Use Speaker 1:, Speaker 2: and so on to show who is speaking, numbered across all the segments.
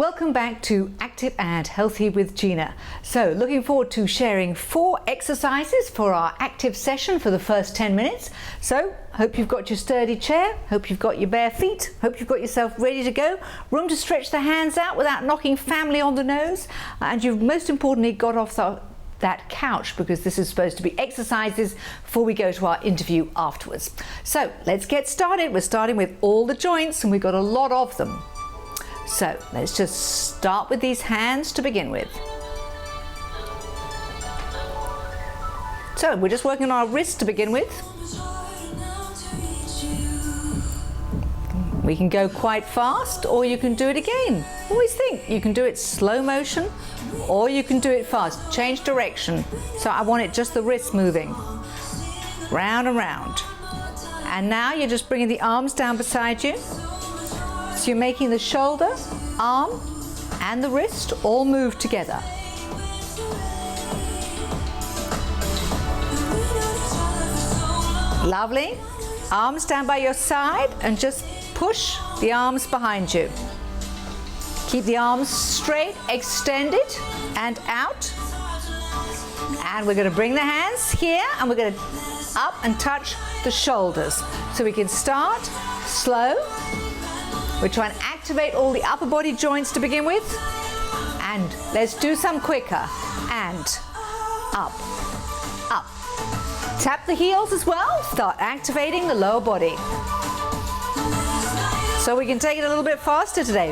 Speaker 1: Welcome back to Active and Healthy with Gina. So looking forward to sharing 4 exercises for our active session for the first 10 minutes. So hope you've got your sturdy chair, hope you've got your bare feet, hope you've got yourself ready to go, room to stretch the hands out without knocking family on the nose, and you've most importantly got off that couch, because this is supposed to be exercises before we go to our interview afterwards. So let's get started. We're starting with all the joints and we've got a lot of them. So let's just start with these hands to begin with. So we're just working on our wrists to begin with. We can go quite fast, or you can do it again. Always think you can do it slow motion, or you can do it fast. Change direction. So I want it just the wrists moving round and round. And now you're just bringing the arms down beside you. So you're making the shoulder, arm, and the wrist all move together. Lovely. Arms down by your side and just push the arms behind you. Keep the arms straight, extended, and out. And we're going to bring the hands here and we're going to up and touch the shoulders. So we can start slow. We're trying to activate all the upper body joints to begin with. And let's do some quicker. And up, up. Tap the heels as well. Start activating the lower body. So we can take it a little bit faster today.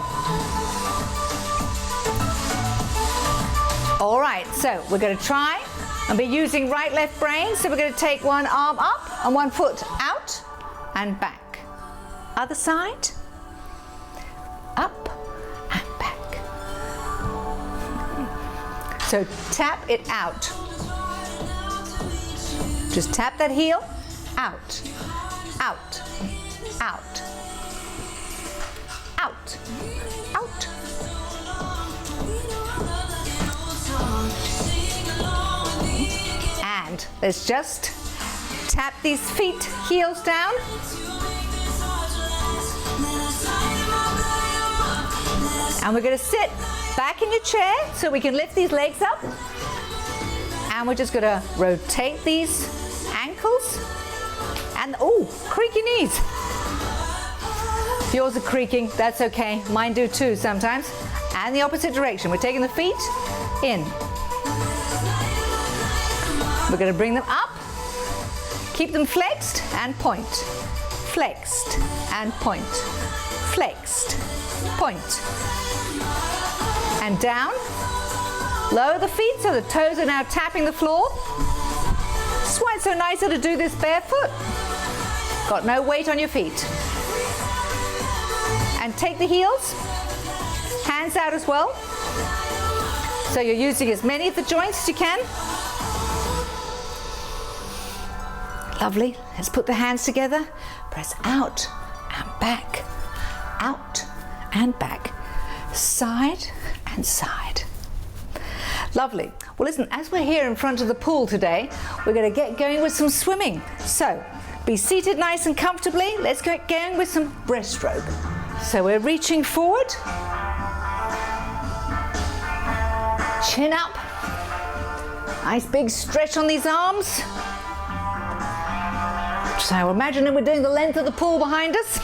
Speaker 1: All right, so we're going to try and be using right-left brain. So we're going to take one arm up and one foot out and back. Other side. Up and back. So tap it out. Just tap that heel. Out, out, out, out, out. And let's just tap these feet, heels down. And we're going to sit back in your chair so we can lift these legs up. And we're just going to rotate these ankles. And, oh, creaky knees. If yours are creaking, that's okay. Mine do too sometimes. And the opposite direction. We're taking the feet in. We're going to bring them up. Keep them flexed and point. Flexed and point. Flexed, point. And down. Lower the feet so the toes are now tapping the floor. This is why it's so nicer to do this barefoot. Got no weight on your feet. And take the heels. Hands out as well. So you're using as many of the joints as you can. Lovely. Let's put the hands together. Press out and back. Out and back. Side and side. Lovely. Well, listen, as we're here in front of the pool today, we're going to get going with some swimming. So be seated nice and comfortably. Let's get going with some breaststroke. So we're reaching forward. Chin up. Nice big stretch on these arms. So imagine we're doing the length of the pool behind us.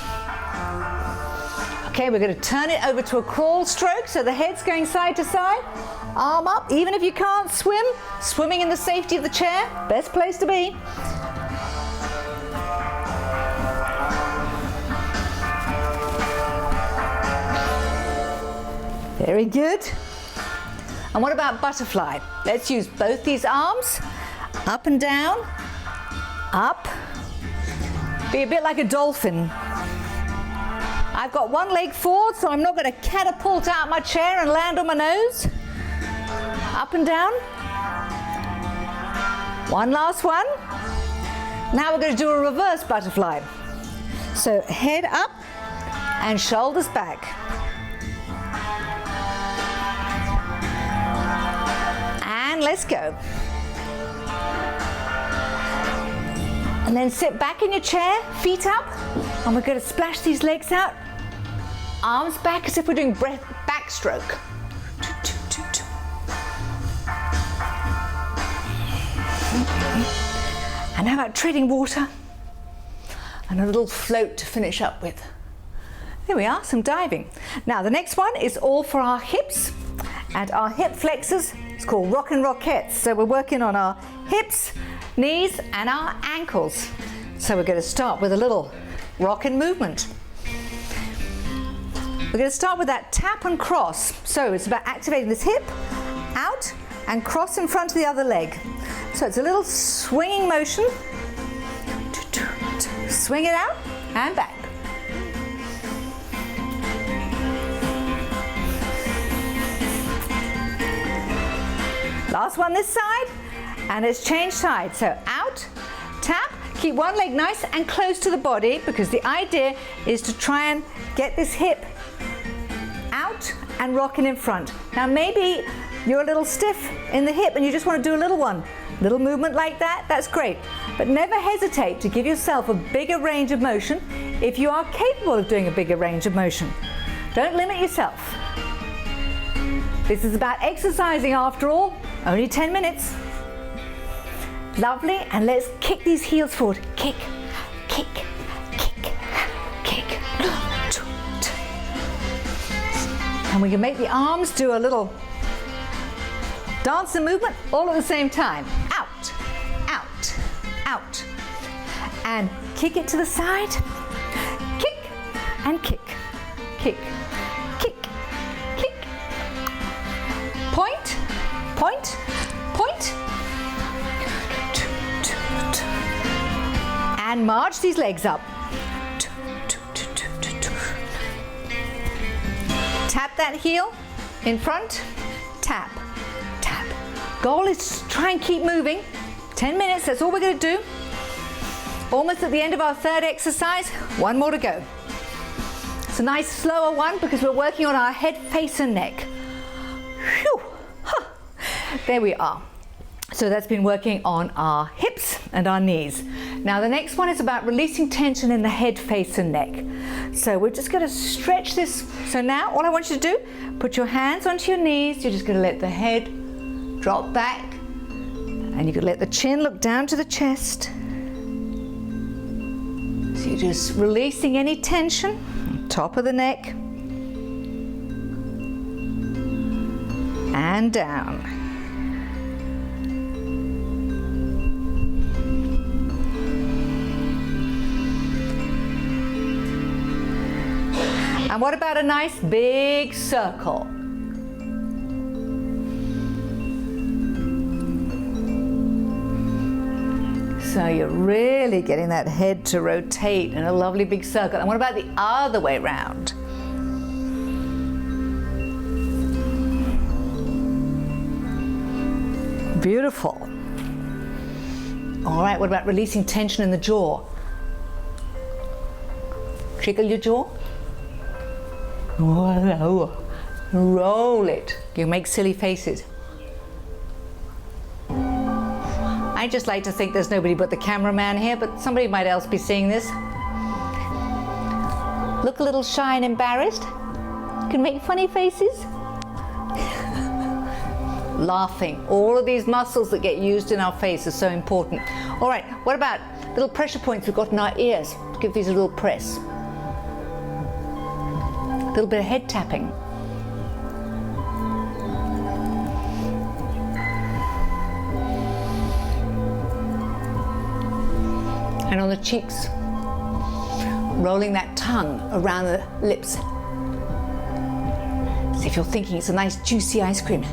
Speaker 1: Okay, we're going to turn it over to a crawl stroke, so the head's going side to side, arm up. Even if you can't swim, swimming in the safety of the chair, best place to be. Very good. And what about butterfly? Let's use both these arms, up and down, up. Be a bit like a dolphin. I've got one leg forward, so I'm not going to catapult out my chair and land on my nose. Up and down. One last one. Now we're going to do a reverse butterfly. So head up and shoulders back. And let's go. And then sit back in your chair, feet up, and we're going to splash these legs out. Arms back as if we're doing back backstroke. And how about treading water? And a little float to finish up with. There we are, some diving. Now the next one is all for our hips and our hip flexors. It's called rock and rockettes. So we're working on our hips, knees and our ankles. So we're going to start with a little rocking movement. We're going to start with that tap and cross. So it's about activating this hip, out and cross in front of the other leg. So it's a little swinging motion. Swing it out and back. Last one this side, and let's change sides. So out, tap, keep one leg nice and close to the body, because the idea is to try and get this hip out and rocking in front. Now maybe you're a little stiff in the hip and you just want to do a little movement like that, that's great. But never hesitate to give yourself a bigger range of motion if you are capable of doing a bigger range of motion. Don't limit yourself. This is about exercising after all, only 10 minutes. Lovely, and let's kick these heels forward. Kick, kick, kick, kick. And we can make the arms do a little dance and movement all at the same time. Out, out, out. And kick it to the side. Kick and kick, kick, kick, kick. Point, point, point. And march these legs up. Tap that heel in front. Tap, tap. Goal is to try and keep moving. 10 minutes, that's all we're going to do. Almost at the end of our third exercise. One more to go. It's a nice slower one because we're working on our head, face and neck. Whew. Huh. There we are. So that's been working on our hips and our knees. Now the next one is about releasing tension in the head, face and neck. So we're just going to stretch this. So now all I want you to do, put your hands onto your knees. You're just going to let the head drop back. And you're going to let the chin look down to the chest. So you're just releasing any tension. Top of the neck. And down. And what about a nice big circle? So you're really getting that head to rotate in a lovely big circle. And what about the other way round? Beautiful. All right, what about releasing tension in the jaw? Jiggle your jaw. Roll it. You make silly faces. I just like to think there's nobody but the cameraman here, but somebody might else be seeing this. Look a little shy and embarrassed. You can make funny faces. Laughing. All of these muscles that get used in our face are so important. All right, what about little pressure points we've got in our ears? Give these a little press. A little bit of head tapping. And on the cheeks, rolling that tongue around the lips. As if you're thinking it's a nice juicy ice cream.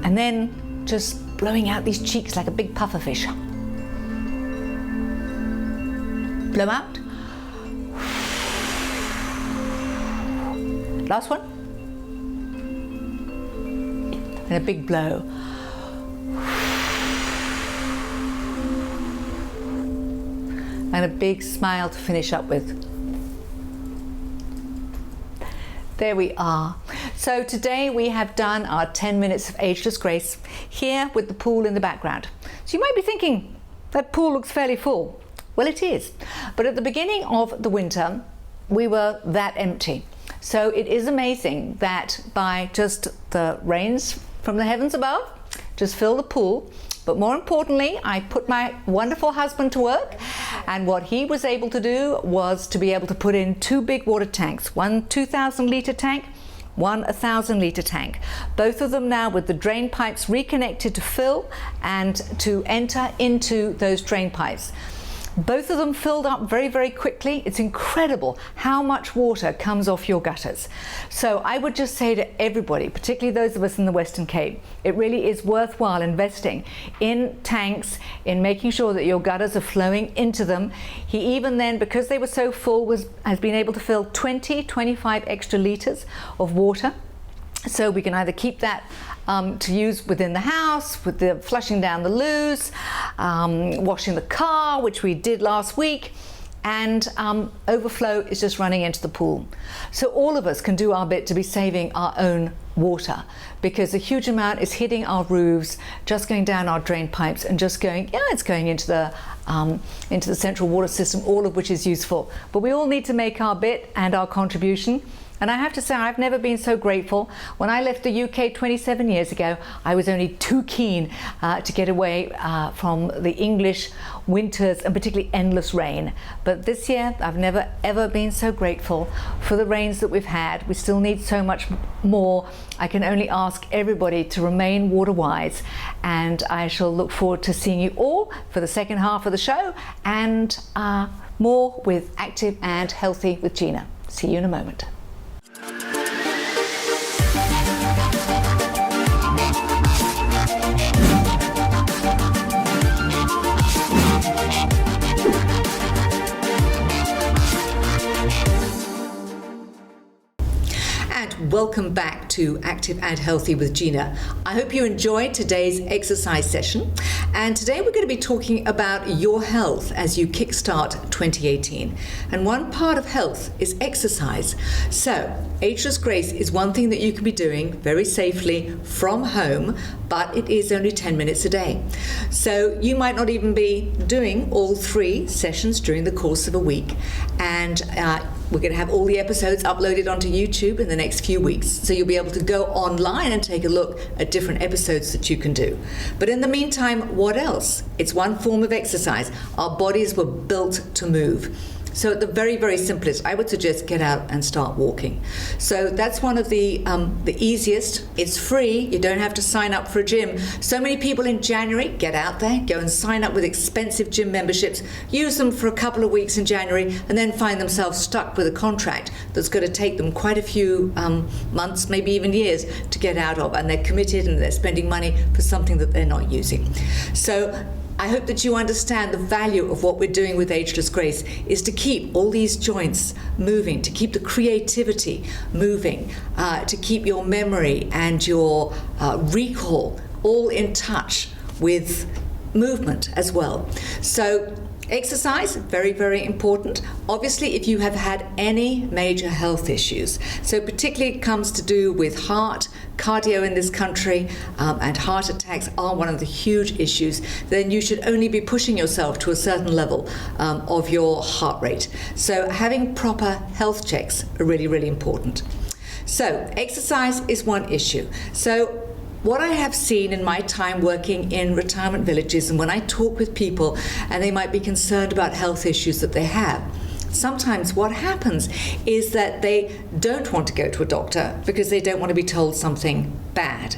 Speaker 1: And then just blowing out these cheeks like a big pufferfish. Blow out. Last one. And a big blow. And a big smile to finish up with. There we are. So today we have done our 10 minutes of Ageless Grace here with the pool in the background. So you might be thinking, that pool looks fairly full. Well, it is. But at the beginning of the winter, we were that empty. So it is amazing that by just the rains from the heavens above, just fill the pool. But more importantly, I put my wonderful husband to work, and what he was able to do was to be able to put in 2 big water tanks, one 2,000 litre tank, one 1,000 litre tank. Both of them now with the drain pipes reconnected to fill and to enter into those drain pipes. Both of them filled up very, very quickly. It's incredible how much water comes off your gutters. So I would just say to everybody, particularly those of us in the Western Cape, it really is worthwhile investing in tanks, in making sure that your gutters are flowing into them. He even then, because they were so full, has been able to fill 25 extra litres of water. So we can either keep that to use within the house, with the flushing down the loos, washing the car, which we did last week, and overflow is just running into the pool. So all of us can do our bit to be saving our own water, because a huge amount is hitting our roofs, just going down our drain pipes and just going, it's going into the central water system, all of which is useful. But we all need to make our bit and our contribution. And I have to say, I've never been so grateful. When I left the UK 27 years ago, I was only too keen to get away from the English winters and particularly endless rain. But this year, I've never ever been so grateful for the rains that we've had. We still need so much more. I can only ask everybody to remain water wise, and I shall look forward to seeing you all for the second half of the show and more with Active and Healthy with Gina. See you in a moment. Welcome back to Active and Healthy with Gina. I hope you enjoyed today's exercise session, and today we're going to be talking about your health as you kickstart 2018. And one part of health is exercise. So Ageless Grace is one thing that you can be doing very safely from home, but it is only 10 minutes a day. So you might not even be doing all 3 sessions during the course of a week, and we're going to have all the episodes uploaded onto YouTube in the next few weeks, so you'll be able to go online and take a look at different episodes that you can do. But in the meantime, what else? It's one form of exercise. Our bodies were built to move. So at the very, very simplest, I would suggest get out and start walking. So that's one of the easiest. It's free. You don't have to sign up for a gym. So many people in January get out there, go and sign up with expensive gym memberships, use them for a couple of weeks in January, and then find themselves stuck with a contract that's going to take them quite a few months, maybe even years, to get out of. And they're committed and they're spending money for something that they're not using. So I hope that you understand the value of what we're doing with Ageless Grace is to keep all these joints moving, to keep the creativity moving, to keep your memory and your recall all in touch with movement as well. So exercise, very, very important. Obviously, if you have had any major health issues, so particularly it comes to do with heart, cardio in this country, and heart attacks are one of the huge issues, then you should only be pushing yourself to a certain level of your heart rate. So having proper health checks are really, really important. So exercise is one issue. So what I have seen in my time working in retirement villages, and when I talk with people and they might be concerned about health issues that they have, sometimes what happens is that they don't want to go to a doctor because they don't want to be told something bad.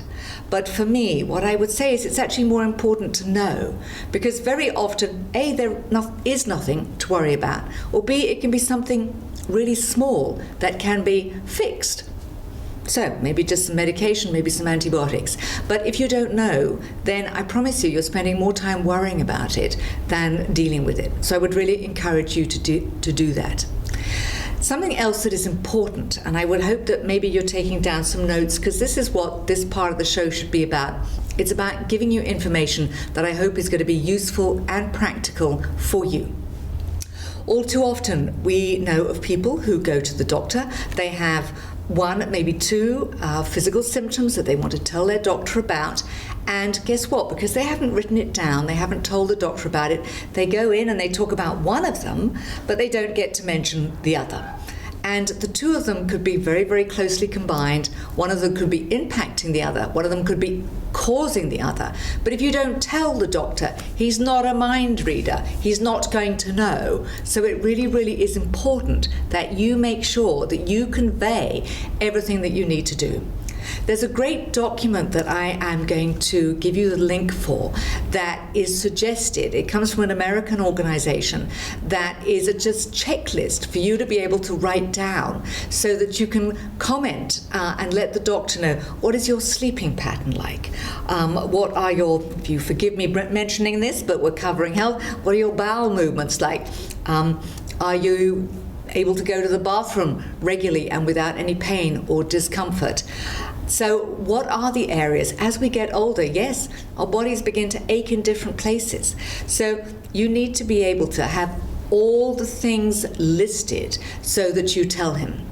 Speaker 1: But for me, what I would say is it's actually more important to know, because very often, A, there is nothing to worry about, or B, it can be something really small that can be fixed. So maybe just some medication, maybe some antibiotics. But if you don't know, then I promise you're spending more time worrying about it than dealing with it. So I would really encourage you to do that. Something else that is important, and I would hope that maybe you're taking down some notes, because this is what this part of the show should be about. It's about giving you information that I hope is going to be useful and practical for you. All too often, we know of people who go to the doctor. They have 1, maybe 2 physical symptoms that they want to tell their doctor about, and guess what? Because they haven't written it down, they haven't told the doctor about it, they go in and they talk about one of them, but they don't get to mention the other. And the two of them could be very, very closely combined. One of them could be impacting the other. One of them could be causing the other. But if you don't tell the doctor, he's not a mind reader. He's not going to know. So it really, really is important that you make sure that you convey everything that you need to do. There's a great document that I am going to give you the link for that is suggested. It comes from an American organization that is a just checklist for you to be able to write down so that you can comment and let the doctor know, what is your sleeping pattern like? What are your, if you forgive me mentioning this, but we're covering health, what are your bowel movements like? Are you able to go to the bathroom regularly and without any pain or discomfort? So what are the areas? As we get older, yes, our bodies begin to ache in different places. So you need to be able to have all the things listed so that you tell him.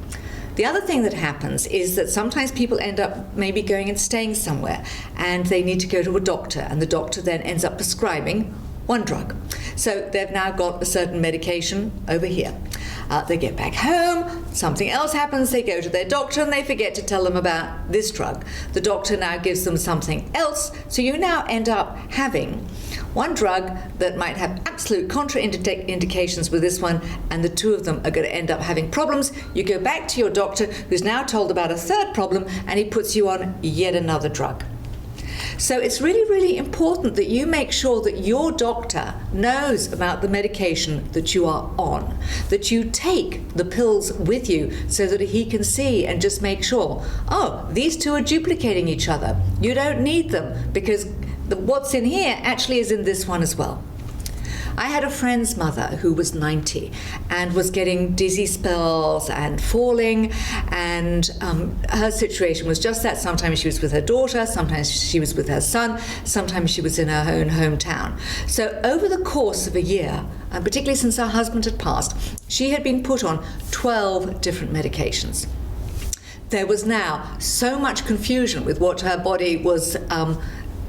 Speaker 1: The other thing that happens is that sometimes people end up maybe going and staying somewhere and they need to go to a doctor, and the doctor then ends up prescribing one drug. So they've now got a certain medication over here. They get back home, something else happens, they go to their doctor and they forget to tell them about this drug. The doctor now gives them something else, so you now end up having one drug that might have absolute contraindications with this one, and the two of them are going to end up having problems. You go back to your doctor, who's now told about a third problem, and he puts you on yet another drug. So it's really, really important that you make sure that your doctor knows about the medication that you are on, that you take the pills with you so that he can see and just make sure, oh, these two are duplicating each other. You don't need them because what's in here actually is in this one as well. I had a friend's mother who was 90 and was getting dizzy spells and falling, and her situation was just that. Sometimes she was with her daughter, sometimes she was with her son, sometimes she was in her own hometown. So over the course of a year, and particularly since her husband had passed, she had been put on 12 different medications. There was now so much confusion with what her body was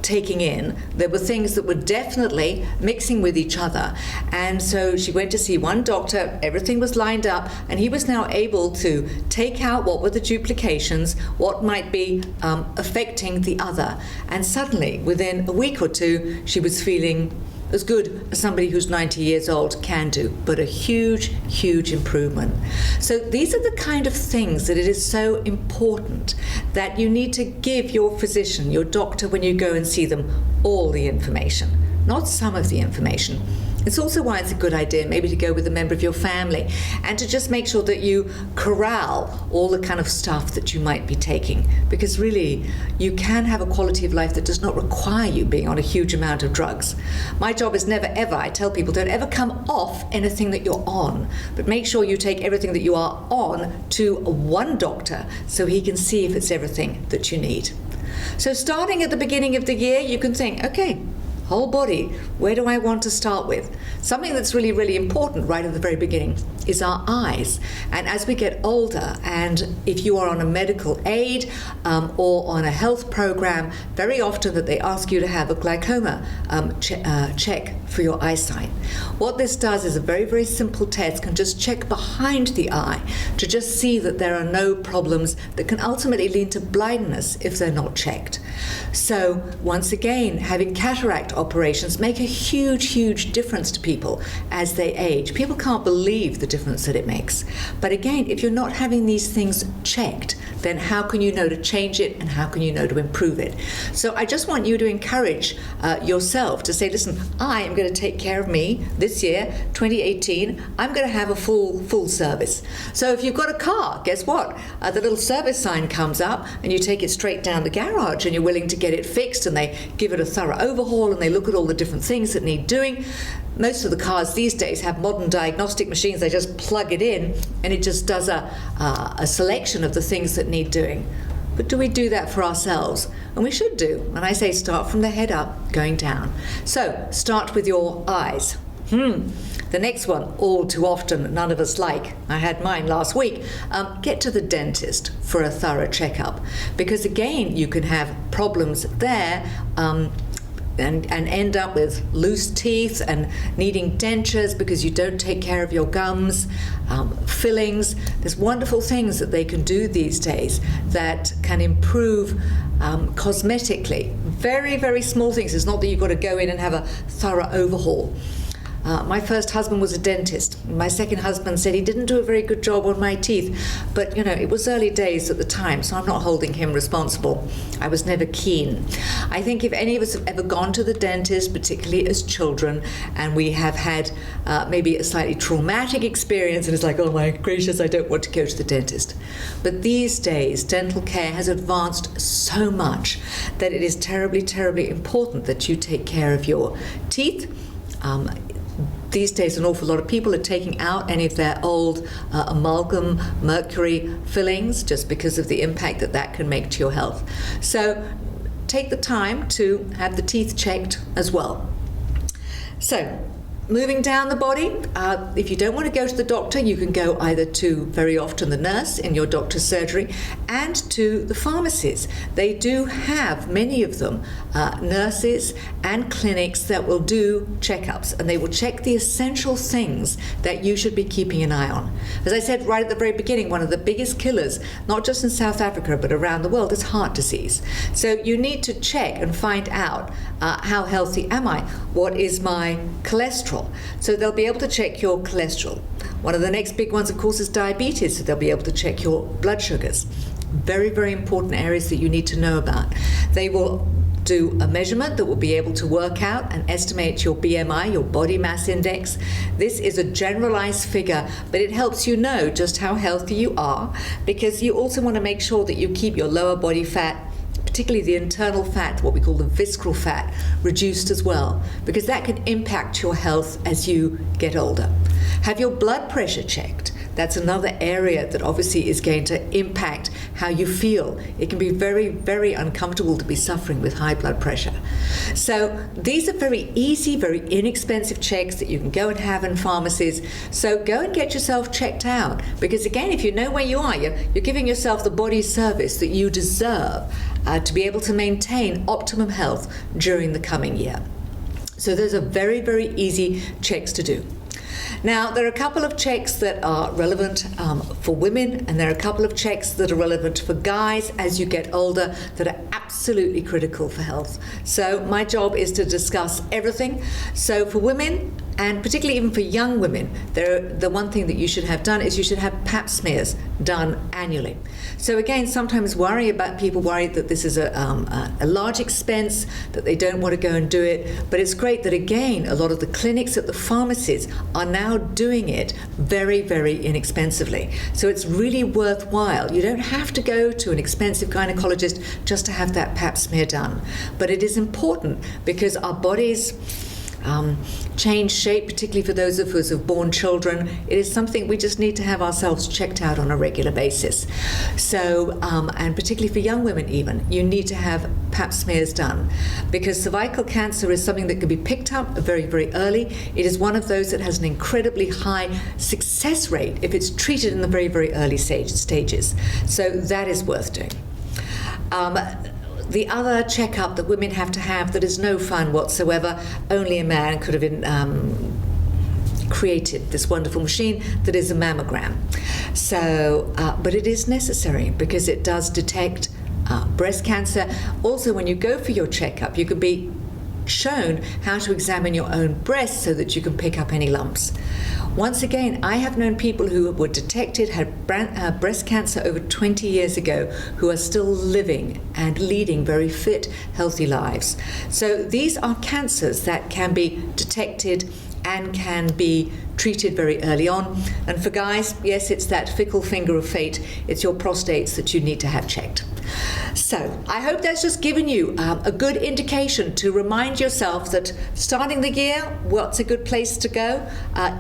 Speaker 1: taking in. There were things that were definitely mixing with each other, and so she went to see one doctor. Everything was lined up, and he was now able to take out what were the duplications, what might be affecting the other, and suddenly within a week or two she was feeling as good as somebody who's 90 years old can do, but a huge, huge improvement. So these are the kind of things that it is so important that you need to give your physician, your doctor, when you go and see them, all the information, not some of the information. It's also why it's a good idea maybe to go with a member of your family and to just make sure that you corral all the kind of stuff that you might be taking, because really you can have a quality of life that does not require you being on a huge amount of drugs. My job is never ever, I tell people, don't ever come off anything that you're on, but make sure you take everything that you are on to one doctor so he can see if it's everything that you need. So starting at the beginning of the year, you can think, okay, whole body, where do I want to start with? Something that's really, really important right at the very beginning is our eyes. And as we get older, and if you are on a medical aid or on a health program, very often that they ask you to have a glaucoma check for your eyesight. What this does is a very, very simple test, can just check behind the eye to just see that there are no problems that can ultimately lead to blindness if they're not checked. So once again, having cataract operations make a huge, huge difference to people as they age. People can't believe the difference that it makes. But again, if you're not having these things checked, then how can you know to change it, and how can you know to improve it? So I just want you to encourage yourself to say, listen, I am going to take care of me this year, 2018. I'm going to have a full service. So if you've got a car, guess what? The little service sign comes up and you take it straight down the garage and you're willing to get it fixed, and they give it a thorough overhaul and they look at all the different things that need doing. Most of the cars these days have modern diagnostic machines. They just plug it in and it just does a selection of the things that need doing. But do we do that for ourselves? And we should do. And I say start from the head up, going down. So start with your eyes. The next one, all too often, none of us like. I had mine last week. Get to the dentist for a thorough checkup, because again, you can have problems there and end up with loose teeth and needing dentures because you don't take care of your gums, fillings. There's wonderful things that they can do these days that can improve cosmetically. Very, very small things. It's not that you've got to go in and have a thorough overhaul. My first husband was a dentist. My second husband said he didn't do a very good job on my teeth, but it was early days at the time, so I'm not holding him responsible. I was never keen. I think if any of us have ever gone to the dentist, particularly as children, and we have had maybe a slightly traumatic experience, and it's like, oh my gracious, I don't want to go to the dentist. But these days, dental care has advanced so much that it is terribly, terribly important that you take care of your teeth. These days, an awful lot of people are taking out any of their old amalgam, mercury fillings just because of the impact that can make to your health. So take the time to have the teeth checked as well. So moving down the body, if you don't want to go to the doctor, you can go either to, very often, the nurse in your doctor's surgery and to the pharmacies. They do have, many of them, nurses and clinics that will do checkups, and they will check the essential things that you should be keeping an eye on. As I said right at the very beginning, one of the biggest killers, not just in South Africa but around the world, is heart disease. So you need to check and find out how healthy am I? What is my cholesterol? So they'll be able to check your cholesterol. One of the next big ones, of course, is diabetes, so they'll be able to check your blood sugars. Very, very important areas that you need to know about. They will do a measurement that will be able to work out and estimate your BMI, your body mass index. This is a generalized figure, but it helps you know just how healthy you are, because you also want to make sure that you keep your lower body fat, particularly the internal fat, what we call the visceral fat, reduced as well, because that can impact your health as you get older. Have your blood pressure checked. That's another area that obviously is going to impact how you feel. It can be very, very uncomfortable to be suffering with high blood pressure. So these are very easy, very inexpensive checks that you can go and have in pharmacies. So go and get yourself checked out, because again, if you know where you are, you're giving yourself the body service that you deserve to be able to maintain optimum health during the coming year. So those are very, very easy checks to do. Now, there are a couple of checks that are relevant for women, and there are a couple of checks that are relevant for guys as you get older that are absolutely critical for health. So my job is to discuss everything. So for women, and particularly even for young women, the one thing that you should have done is you should have pap smears done annually. So again, sometimes people worry that this is a large expense, that they don't want to go and do it. But it's great that, again, a lot of the clinics at the pharmacies are now doing it very, very inexpensively. So it's really worthwhile. You don't have to go to an expensive gynecologist just to have that pap smear done. But it is important because our bodies change shape, particularly for those of us who've born children. It is something we just need to have ourselves checked out on a regular basis. So, and particularly for young women even, you need to have pap smears done, because cervical cancer is something that can be picked up very, very early. It is one of those that has an incredibly high success rate if it's treated in the very, very early stages. So that is worth doing. The other checkup that women have to have that is no fun whatsoever, only a man could have created this wonderful machine, that is a mammogram. So, but it is necessary because it does detect breast cancer. Also, when you go for your checkup, you can be shown how to examine your own breast so that you can pick up any lumps. Once again, I have known people who were detected, had breast cancer over 20 years ago, who are still living and leading very fit, healthy lives. So these are cancers that can be detected and can be treated very early on. And for guys, yes, it's that fickle finger of fate. It's your prostates that you need to have checked. So I hope that's just given you a good indication to remind yourself that starting the year, what's a good place to go?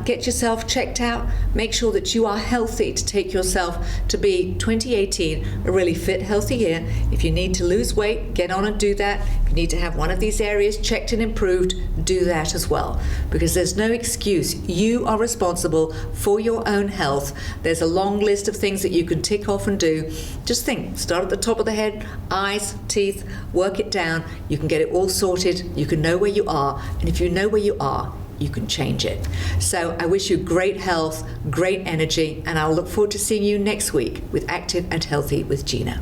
Speaker 1: Get yourself checked out. Make sure that you are healthy to take yourself to be 2018 a really fit, healthy year. If you need to lose weight, get on and do that. If you need to have one of these areas checked and improved, do that as well, because there's no excuse. You You are responsible for your own health. There's a long list of things that you can tick off and do. Just think, start at the top of the head, eyes, teeth, work it down. You can get it all sorted. You can know where you are. And if you know where you are, you can change it. So I wish you great health, great energy, and I'll look forward to seeing you next week with Active and Healthy with Gina.